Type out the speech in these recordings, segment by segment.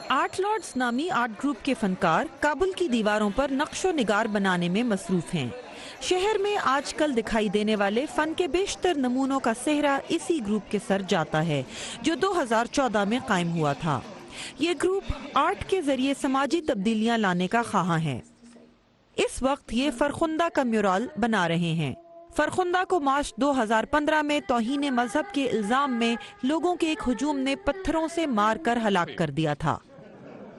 Art Lords نامی art group کے فنکار کابل کی دیواروں پر نقش و نگار بنانے میں مصروف ہیں۔ شہر میں آج کل دکھائی دینے والے فن کے بیشتر نمونوں کا سہرا اسی گروپ کے سر جاتا ہے جو 2014 میں قائم ہوا تھا۔ یہ گروپ آرٹ کے ذریعے سماجی تبدیلیاں لانے کا خواہاں ہے۔ اس وقت یہ فرخندہ کا میورال بنا رہے ہیں۔ فرخندہ کو مارچ 2015 میں توہین مذہب کے الزام میں لوگوں کے ایک ہجوم نے پتھروں سے مار کر ہلاک کر دیا تھا۔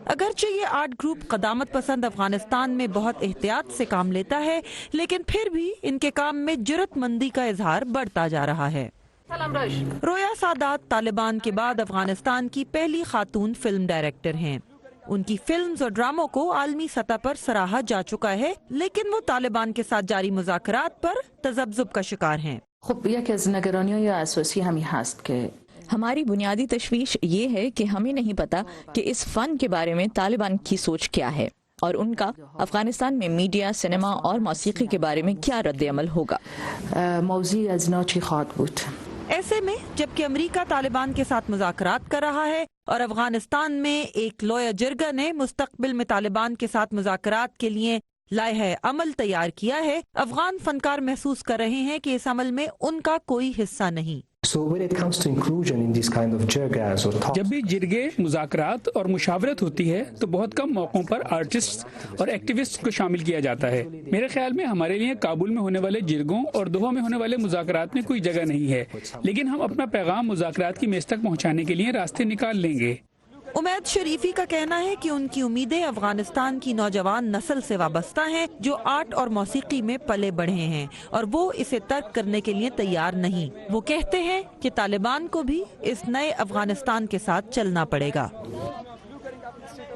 اگرچہ یہ آرٹ گروپ قدامت پسند افغانستان میں بہت احتیاط سے کام لیتا ہے، لیکن پھر بھی ان کے کام میں جرات مندی کا اظہار بڑھتا جا رہا ہے۔ رویا سادات طالبان کے بعد افغانستان کی پہلی خاتون فلم ڈائریکٹر ہیں۔ ان کی فلمز اور ڈراموں کو عالمی سطح پر سراہا جا چکا ہے، لیکن وہ طالبان کے ساتھ جاری مذاکرات پر تذبذب کا شکار ہیں۔ خب یکی از نگرانی اساسی همین هست که ہماری بنیادی تشویش یہ ہے کہ ہمیں نہیں پتا کہ اس فن کے بارے میں طالبان کی سوچ کیا ہے اور ان کا افغانستان میں میڈیا، سینما اور موسیقی کے بارے میں کیا رد عمل ہوگا۔ موضوع از نا چی خواهد بود؟ ایسے میں جبکہ امریکہ طالبان کے ساتھ مذاکرات کر رہا ہے اور افغانستان میں ایک لویا جرگا نے مستقبل میں طالبان کے ساتھ مذاکرات کے لیے لائحہ عمل تیار کیا ہے، افغان فنکار محسوس کر رہے ہیں کہ اس عمل میں ان کا کوئی حصہ نہیں۔ جب بھی جرگے، مذاکرات اور مشاورت ہوتی ہے تو بہت کم موقعوں پر آرٹسٹ اور ایکٹیوسٹ کو شامل کیا جاتا ہے۔ میرے خیال میں ہمارے لیے کابل میں ہونے والے جرگوں اور دوحہ میں ہونے والے مذاکرات میں کوئی جگہ نہیں ہے، لیکن ہم اپنا پیغام مذاکرات کی میز تک پہنچانے کے لیے راستے نکال لیں گے۔ امید شریفی کا کہنا ہے کہ ان کی امیدیں افغانستان کی نوجوان نسل سے وابستہ ہیں جو آرٹ اور موسیقی میں پلے بڑھے ہیں اور وہ اسے ترک کرنے کے لیے تیار نہیں۔ وہ کہتے ہیں کہ طالبان کو بھی اس نئے افغانستان کے ساتھ چلنا پڑے گا۔